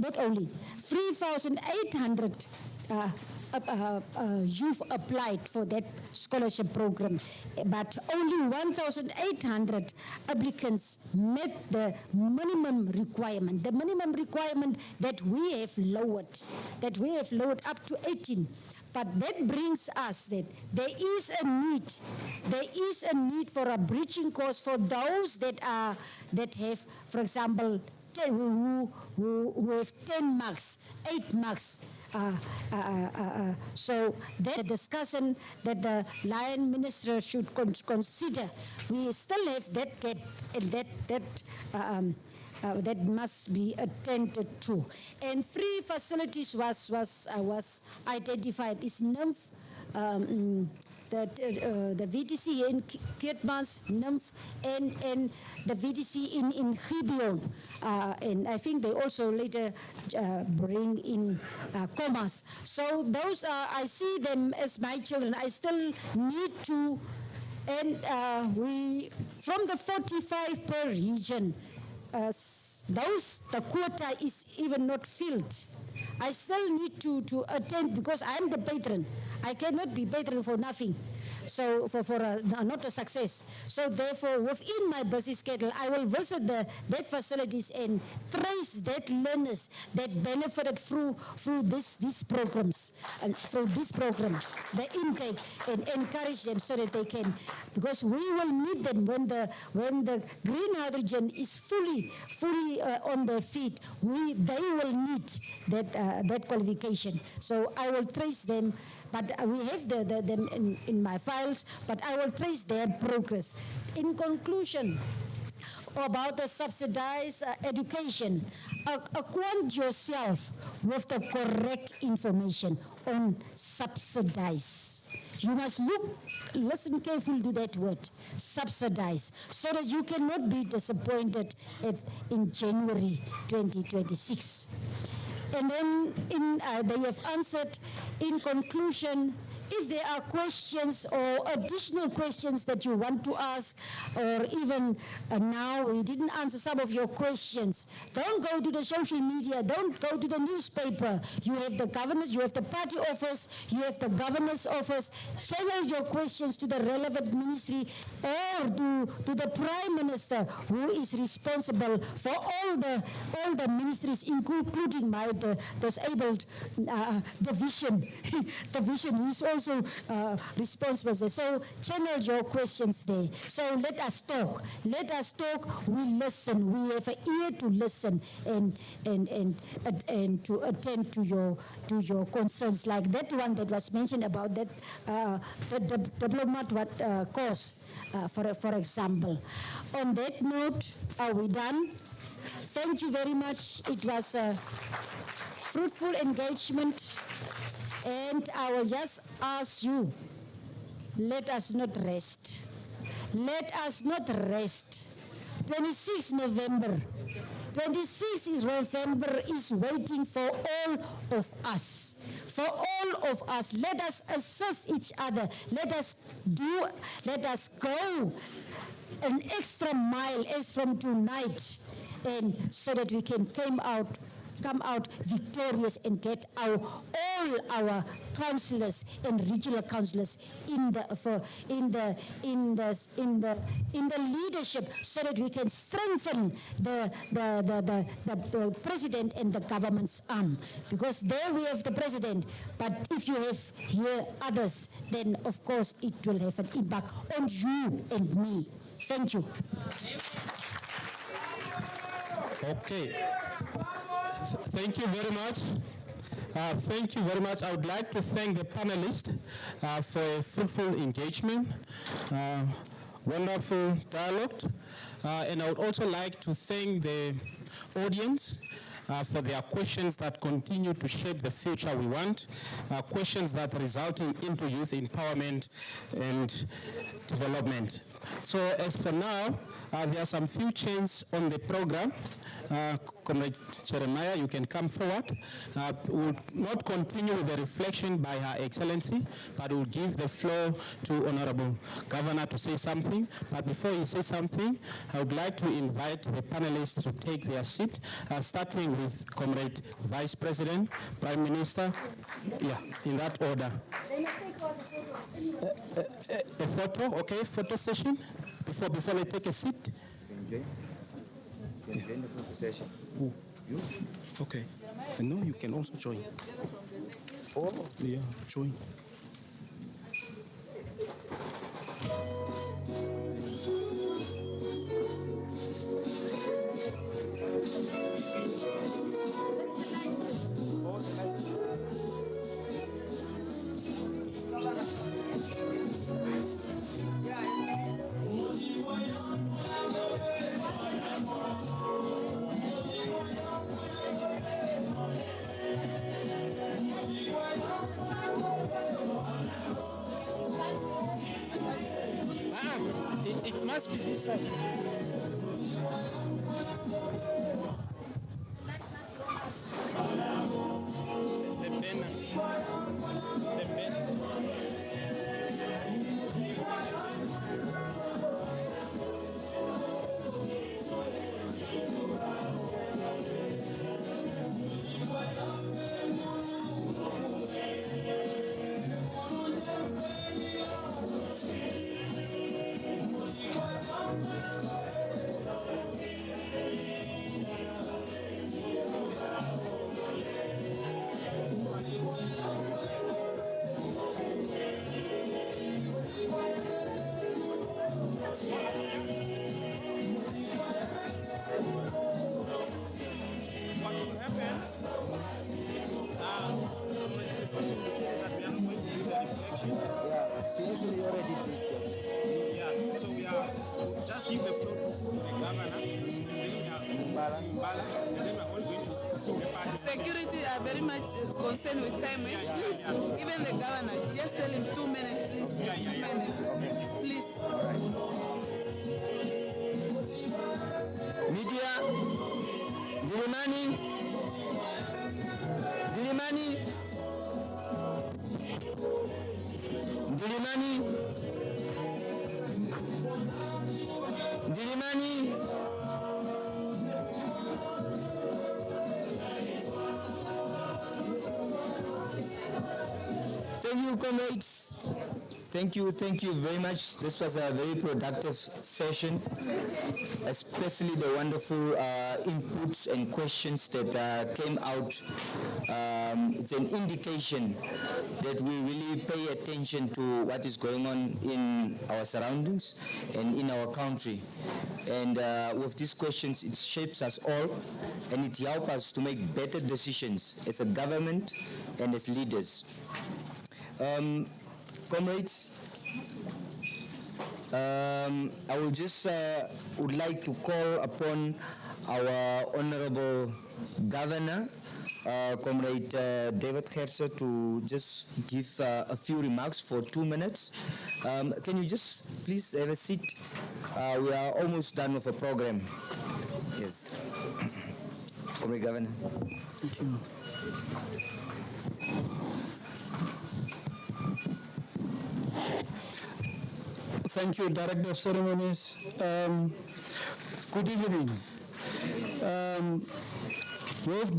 not only 3,800 youth applied for that scholarship program, but only 1,800 applicants met the minimum requirement. The minimum requirement that we have lowered up to 18. But that brings us that there is a need for a bridging course for those that have, for example, who have 10 marks, 8 marks. So that discussion that the Lion Minister should consider. We still have that gap, and that must be attended to. And 3 facilities was identified. Is NYMF, the VDC in Keetmanshoop, NYMF, and the VDC in Gibeon. And I think they also later bring in Commas. So those are, I see them as my children. I still need to, and we, from the 45 per region, the quota is even not filled. I still need to attend because I'm the patron. I cannot be patron for nothing. So for not a success. So therefore, within my busy schedule, I will visit that facilities and trace that learners that benefited through these programs and through this program, the intake, and encourage them so that they can, because we will need them when the green hydrogen is fully on their feet. They will need that qualification. So I will trace them. But we have them in my files, but I will trace their progress. In conclusion, about the subsidized education, acquaint yourself with the correct information on subsidize. You must listen carefully to that word, subsidize, so that you cannot be disappointed in January 2026. And then they have answered. In conclusion, if there are questions or additional questions that you want to ask, or even now we didn't answer some of your questions, don't go to the social media, don't go to the newspaper. You have the governors, you have the party office, you have the governor's office. Channel your questions to the relevant ministry or to the Prime Minister, who is responsible for all the ministries, including my disabled division. Division is also responsible. So channel your questions there. So let us talk. We listen. We have an ear to listen and to attend to your concerns, like that one that was mentioned about that the diplomat course, for example. On that note, are we done? Thank you very much. It was a fruitful engagement. And I will just ask you, let us not rest. Let us not rest. 26 November is waiting for all of us. For all of us. Let us assist each other. Let us go an extra mile as from tonight, and so that we can come out victorious and get all our councillors and regional councillors in the leadership, so that we can strengthen the president and the government's arm. Because there we have the president, but if you have here others, then of course it will have an impact on you and me. Thank you. Okay. Thank you very much. Thank you very much. I would like to thank the panelists for a fruitful engagement, wonderful dialogue, and I would also like to thank the audience for their questions that continue to shape the future we want, questions that result into youth empowerment and development. So as for now, there are some few changes on the program. Comrade Jeremiah, you can come forward. We'll not continue with the reflection by Her Excellency, but we'll give the floor to Honorable Governor to say something. But before he says something, I would like to invite the panelists to take their seat, starting with Comrade Vice President, Prime Minister. Yeah, in that order. A photo, okay, photo session before they take a seat. Can you join the photo session? Who? You? Okay. No, you can also join. All of them? Yeah, join. It must be this side. The banner. The banner. What will happen? Yeah, she usually already did that. Yeah, so we are just give the floor to the governor, and then we are Mbala, and then we are all going to sing the party. Security are very much concerned with time. Please, even the governor, just tell him 2 minutes, please. 2 minutes. Please. Media, Dilimani, Dilimani, Dilimani, Dilimani. Thank you, comrades. Thank you very much. This was a very productive session, especially the wonderful inputs and questions that came out. It's an indication that we really pay attention to what is going on in our surroundings and in our country. And with these questions, it shapes us all, and it helps us to make better decisions as a government and as leaders. Comrades, I will just would like to call upon our Honorable Governor, Comrade David Gerse, to just give a few remarks for 2 minutes. Can you just please have a seat? We are almost done with the program. Yes. Comrade Governor. Thank you. Thank you, Director of Ceremonies. Good evening. With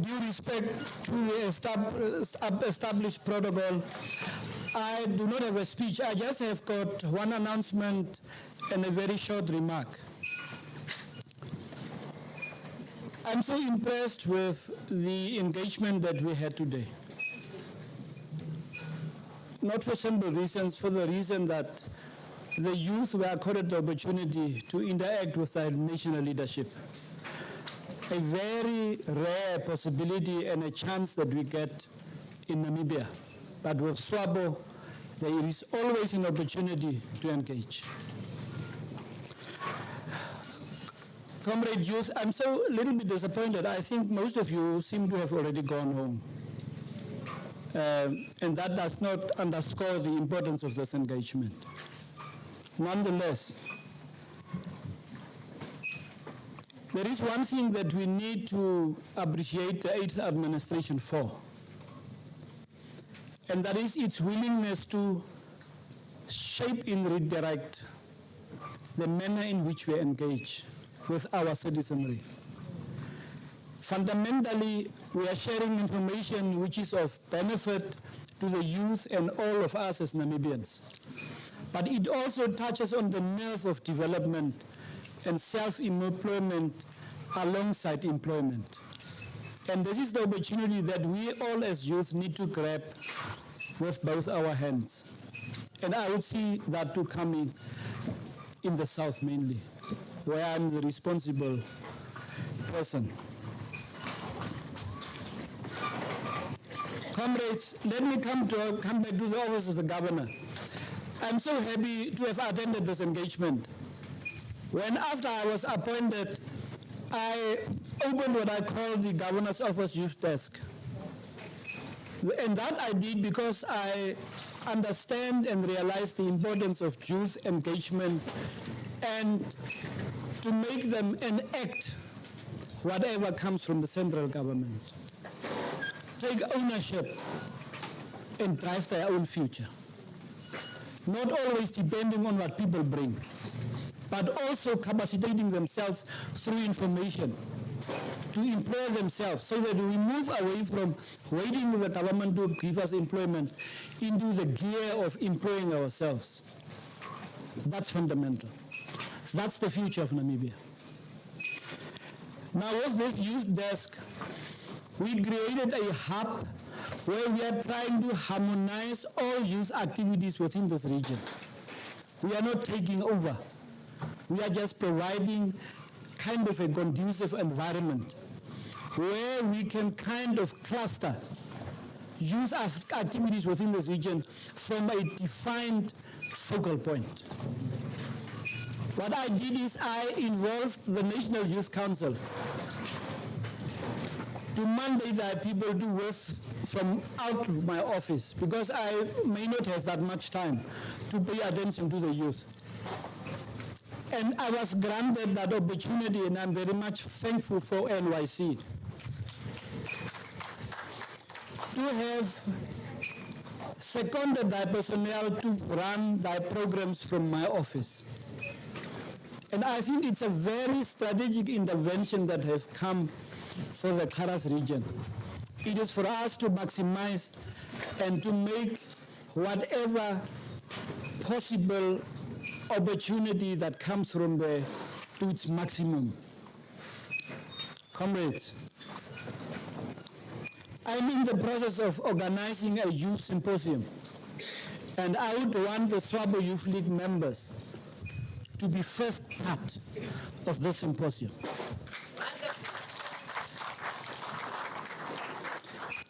due respect to the established protocol, I do not have a speech. I just have got one announcement and a very short remark. I'm so impressed with the engagement that we had today. Not for simple reasons, for the reason that the youth were accorded the opportunity to interact with our national leadership. A very rare possibility and a chance that we get in Namibia. But with SWAPO, there is always an opportunity to engage. Comrade youth, I'm so a little bit disappointed. I think most of you seem to have already gone home. And that does not underscore the importance of this engagement. Nonetheless, There is one thing that we need to appreciate the 8th administration for, and that is its willingness to shape and redirect the manner in which we engage with our citizenry. Fundamentally, we are sharing information which is of benefit to the youth and all of us as Namibians. But it also touches on the nerve of development and self-employment alongside employment. And this is the opportunity that we all as youth need to grab with both our hands. And I would see that too coming in the South mainly, where I'm the responsible person. Comrades, let me come back to the office of the governor. I'm so happy to have attended this engagement. When after I was appointed, I opened what I call the governor's office youth desk. And that I did because I understand and realize the importance of youth engagement and to make them enact whatever comes from the central government. Take ownership and drive their own future. Not always depending on what people bring, but also capacitating themselves through information to employ themselves so that we move away from waiting for the government to give us employment into the gear of employing ourselves. That's fundamental. That's the future of Namibia. Now with this youth desk, we created a hub where we are trying to harmonize all youth activities within this region. We are not taking over. We are just providing kind of a conducive environment where we can kind of cluster youth activities within this region from a defined focal point. What I did is I involved the National Youth Council to mandate that people do work from out of my office because I may not have that much time to pay attention to the youth. And I was granted that opportunity, and I'm very much thankful for NYC to have seconded their personnel to run their programs from my office. And I think it's a very strategic intervention that have come for the Karas region. It is for us to maximize and to make whatever possible opportunity that comes from there to its maximum. Comrades, I'm in the process of organizing a youth symposium, and I would want the SWAPO Youth League members to be first part of the symposium.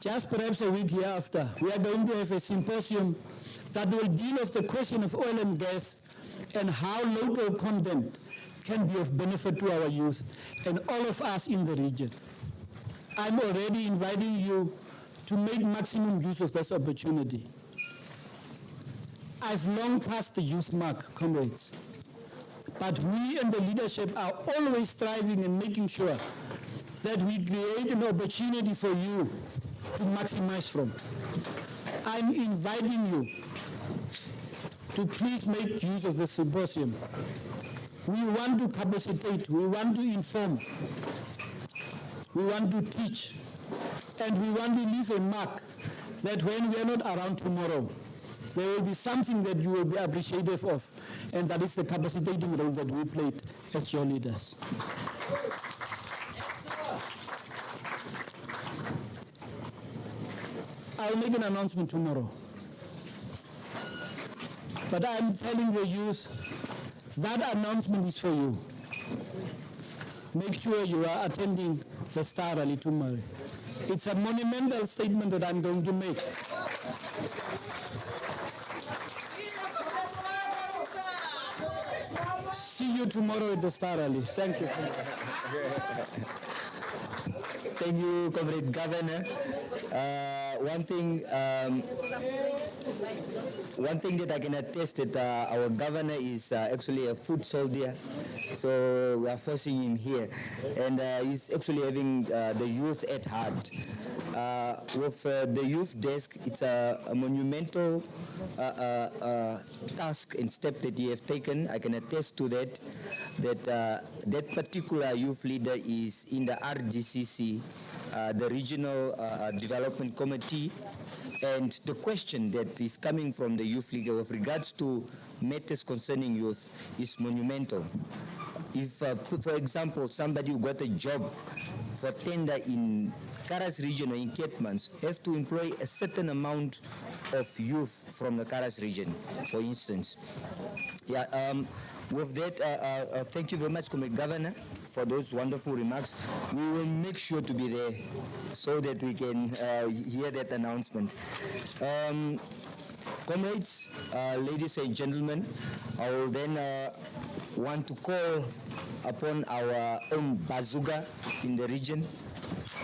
Just perhaps a week hereafter, we are going to have a symposium that will deal with the question of oil and gas and how local content can be of benefit to our youth and all of us in the region. I'm already inviting you to make maximum use of this opportunity. I've long passed the youth mark, comrades, but we and the leadership are always striving and making sure that we create an opportunity for you to maximize from. I'm inviting you to please make use of the symposium. We want to capacitate, we want to inform, we want to teach, and we want to leave a mark that when we are not around tomorrow, there will be something that you will be appreciative of, and that is the capacitating role that we played as your leaders. I'll make an announcement tomorrow. But I'm telling the youth, that announcement is for you. Make sure you are attending the Star Rally tomorrow. It's a monumental statement that I'm going to make. See you tomorrow at the Star Rally. Thank you. Thank you, Comrade Governor. One thing that I can attest that our governor is actually a foot soldier, so we are forcing him here, and he's actually having the youth at heart. With the youth desk, it's a monumental task and step that you have taken. I can attest to that. That particular youth leader is in the RGCC, the Regional Development Committee, and the question that is coming from the youth leader with regards to matters concerning youth is monumental. If, for example, somebody who got a job for tender in Karas region or in Keetmanshoop have to employ a certain amount of youth from the Karas region, for instance. Yeah, with that, thank you very much, Comrade Governor, for those wonderful remarks. We will make sure to be there so that we can hear that announcement. Comrades, ladies and gentlemen, I will then want to call upon our own bazooka in the region,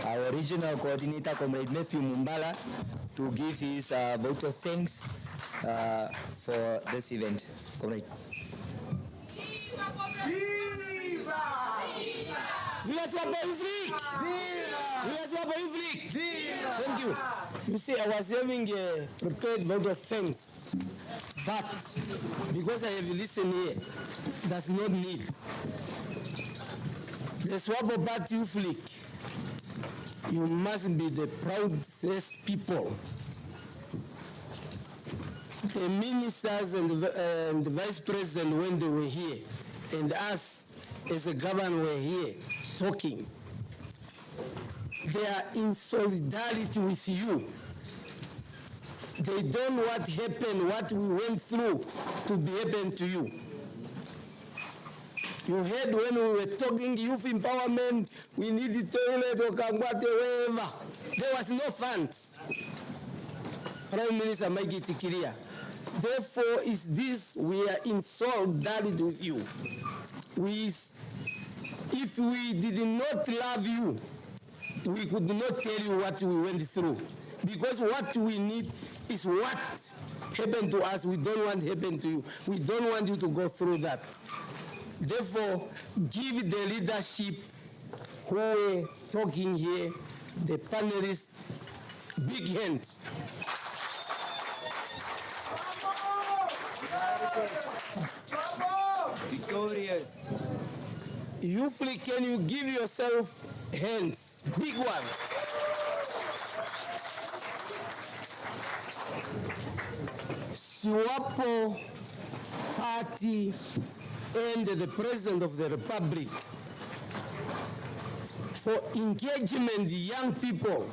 our regional coordinator, Comrade Matthew Mumbala, to give his vote of thanks for this event. Comrade. Viva SWAPO Thank you. You see, I was having a prepared vote of thanks, but because I have listened here, does not need. The SWAPO Party Youth League, you must be the proudest people. The ministers and the vice president, when they were here, and us as a governor were here talking, they are in solidarity with you. They don't want what happened, what we went through, to be happened to you. You heard when we were talking youth empowerment, we needed toilet or whatever. There was no funds. Prime Minister make it clear. Therefore, is this we are in solidarity with you. If we did not love you, we could not tell you what we went through. Because what we need is what happened to us. We don't want to happen to you. We don't want you to go through that. Therefore, give the leadership who are talking here, the panelists, big hands. Victorious. Youth League, can you give yourself hands? Big one. SWAPO Party and the President of the Republic for engagement young people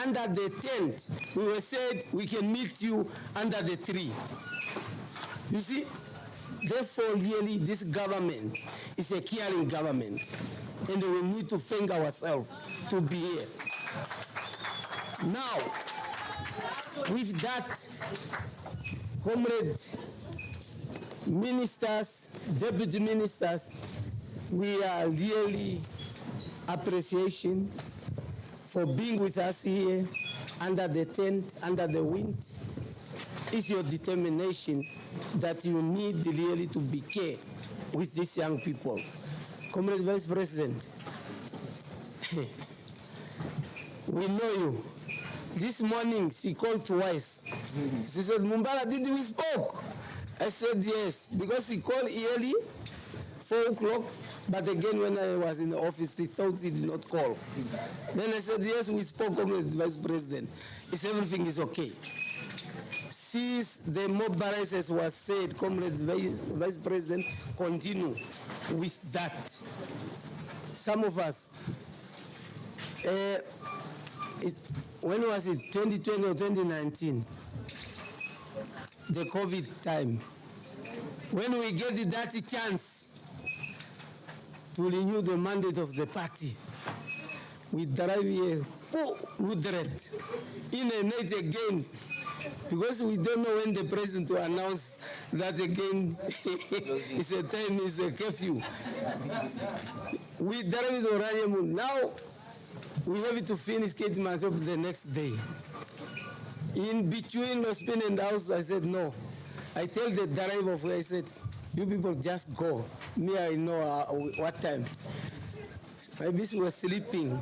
under the tent. We were said we can meet you under the tree. You see? Therefore, really, this government is a caring government, and we need to thank ourselves to be here. Now, with that, comrade ministers, deputy ministers, we are really appreciation for being with us here under the tent, under the wind. It's your determination that you need really to be care with these young people. Comrade Vice President, we know you. This morning she called twice. She said, Mumbala, did we spoke? I said yes, because he called early, 4 o'clock, but again when I was in the office, he thought he did not call. Then I said, yes, we spoke, Comrade Vice President. He said, everything is okay. Since the mobilizers was said, Comrade Vice President, continue with that. Some of us, when was it, 2020 or 2019? The COVID time. When we get that chance to renew the mandate of the party, we drive here, Ludret, in a night again, because we don't know when the president will announce that again. It's a time, it's a curfew. We drive the Oranium. Now, we have to finish Keetmanshoop the next day. In between Lospin and the house, I said, no. I tell the driver of I said, you people just go. Me, I know what time. Maybe she was sleeping.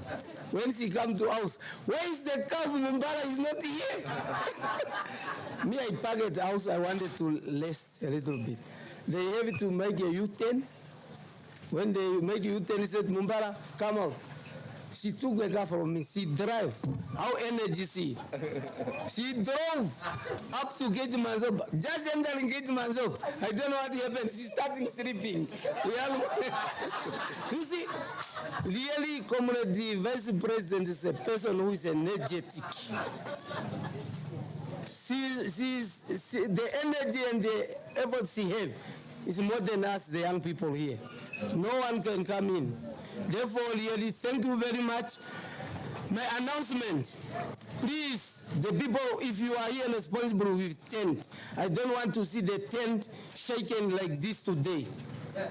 When she come to house, where is the car from Mumbala? Is not here. Me, I parked at the house. I wanted to rest a little bit. They have to make a U-turn. When they make a U-turn, he said, Mumbala, come out. She took a car from me. She drive. How energy she? She drove up to Keetmanshoop. Just entering Keetmanshoop. I don't know what happened. She started sleeping. We all you see, really, comrade, the vice president is a person who is energetic. The energy and the effort she has is more than us, the young people here. No one can come in. Therefore, really, thank you very much. My announcement, please, the people, if you are here responsible with tent, I don't want to see the tent shaken like this today.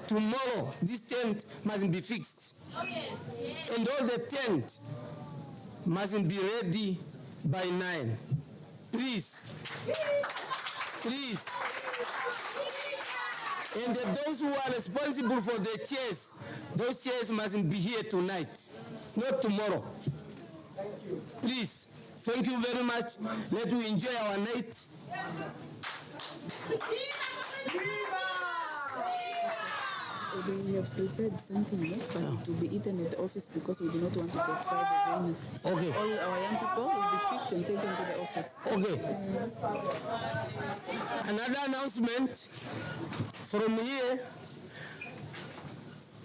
Tomorrow, this tent must be fixed. And all the tent must be ready by 9. Please. Please. And those who are responsible for the chairs, those chairs must be here tonight, not tomorrow. Thank you. Please, thank you very much. Let us enjoy our night. We have prepared something, but to be eaten at the office because we do not want to notify the venue. So Okay. all our young people will be picked and taken to the office. Okay. Another announcement from here.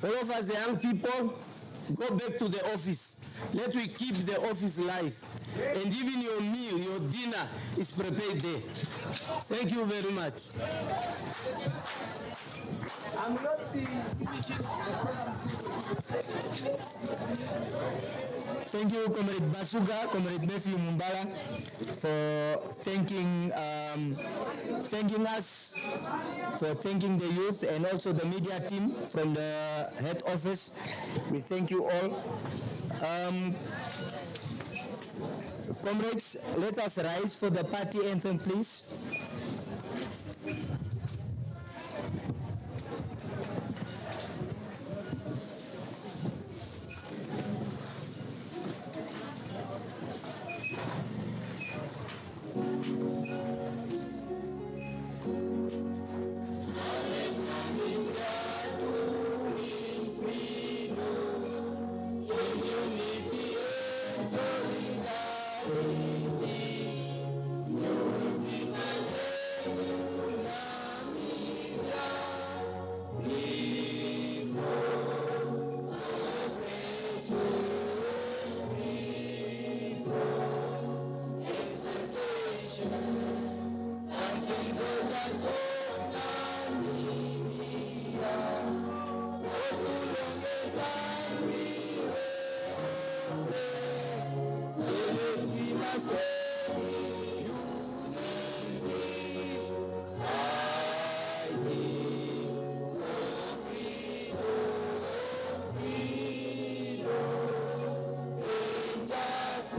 All of us, the young people, go back to the office. Let we keep the office live. And even your meal, your dinner is prepared there. Thank you very much. I'm not finishing. Thank you, Comrade Basuga, Comrade Matthew Mumbala, for thanking us, for thanking the youth and also the media team from the head office. We thank you all. Comrades, let us rise for the party anthem, please. Just